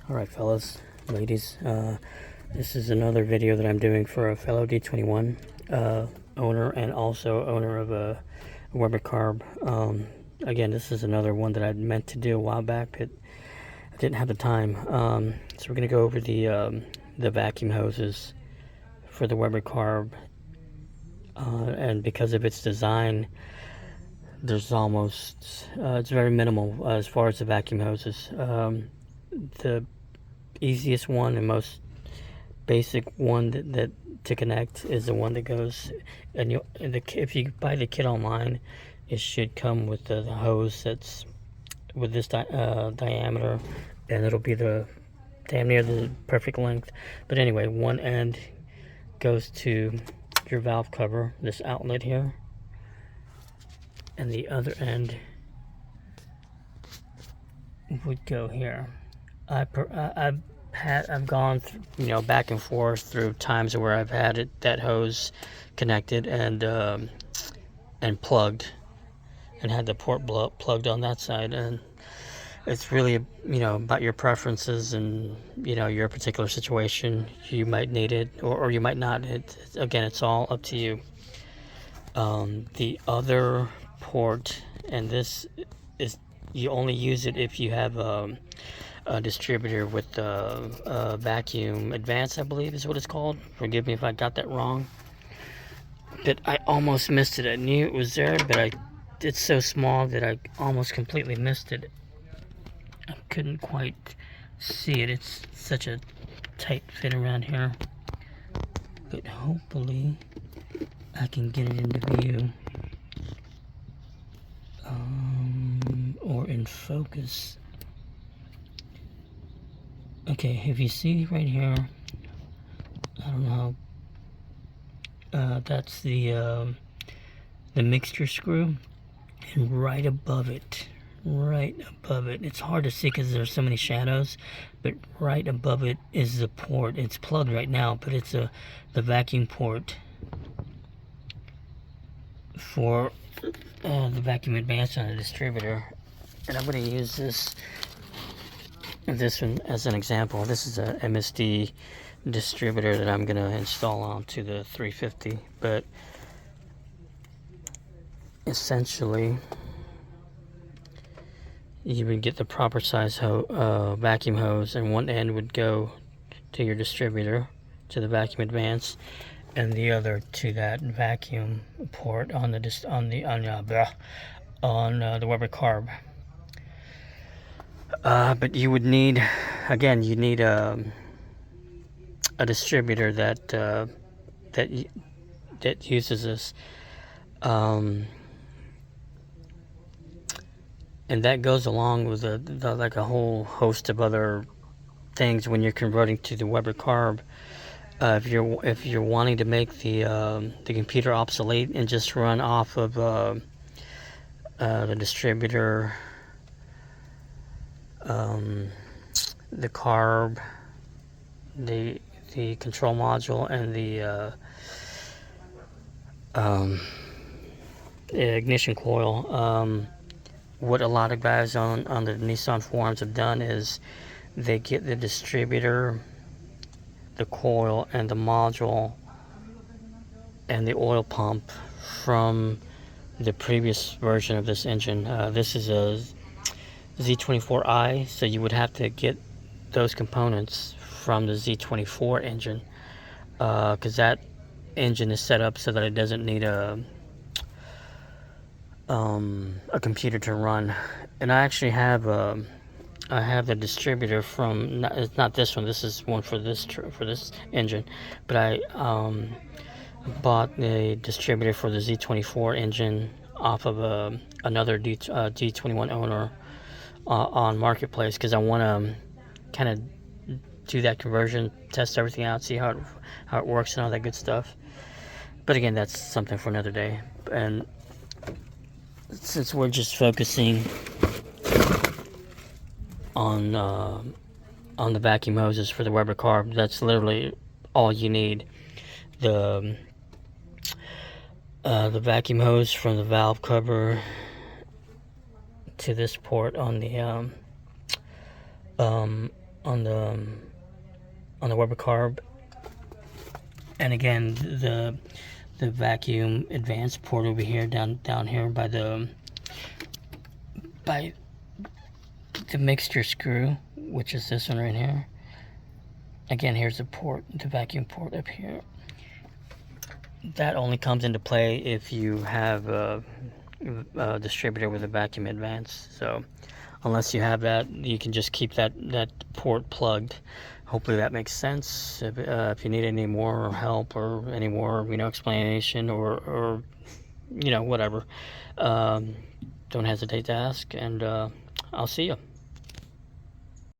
Alright fellas, ladies, this is another video that I'm doing for a fellow D21 owner and also owner of a Weber carb. Again, this is another one that I'd meant to do a while back, but I didn't have the time. So we're going to go over the vacuum hoses for the Weber carb, and because of its design, there's almost, it's very minimal as far as the vacuum hoses. The easiest one and most basic one that to connect is the one that goes, and if you buy the kit online, it should come with the hose that's with this diameter, and it'll be the damn near the perfect length. But anyway, one end goes to your valve cover, this outlet here, and the other end would go here. I've gone through, back and forth through times where I've had that hose connected and plugged, and had the port plugged on that side. And it's really about your preferences and your particular situation. You might need it or you might not. Again, it's all up to you. The other port, and this is, you only use it if you have a distributor with vacuum advance, I believe is what it's called. Forgive me if I got that wrong, but I almost missed it. I knew it was there, but it's so small that I almost completely missed it. I couldn't quite see it. It's such a tight fit around here, but hopefully I can get it into view or in focus. Okay, if you see right here, I don't know how, that's the mixture screw, and right above it, it's hard to see because there's so many shadows, but right above it is the port. It's plugged right now, but it's the vacuum port for the vacuum advance on a distributor. And I'm going to use this one as an example. This is a MSD distributor that I'm going to install onto the 350, but essentially you would get the proper size vacuum hose, and one end would go to your distributor, to the vacuum advance, and the other to that vacuum port on the Weber carb. But you would need, again, you need a distributor that uses this, and that goes along with like a whole host of other things when you're converting to the Weber carb. If you're wanting to make the computer obsolete and just run off of the distributor, the carb, the control module, and the ignition coil, what a lot of guys on the Nissan forums have done is they get the distributor, the coil, and the module and the oil pump from the previous version of this engine. This is a Z24i, so you would have to get those components from the Z24 engine, because that engine is set up so that it doesn't need a computer to run. And I actually have I have the distributor from, it's not this one, this is one for this engine, but I bought the distributor for the Z24 engine off of another D21 owner on Marketplace, because I want to kind of do that conversion, test everything out, see how it works and all that good stuff. But again, that's something for another day. And since we're just focusing on the vacuum hoses for the Weber carb, that's literally all you need. The vacuum hose from the valve cover to this port on the on the Weber carb. And again, the vacuum advanced port over here, down here by the mixture screw, which is this one right here. Again, here's the port, the vacuum port up here. That only comes into play if you have a distributor with a vacuum advance. So unless you have that, you can just keep that port plugged. Hopefully that makes sense. If you need any more help or any more, explanation or whatever, don't hesitate to ask, and I'll see you.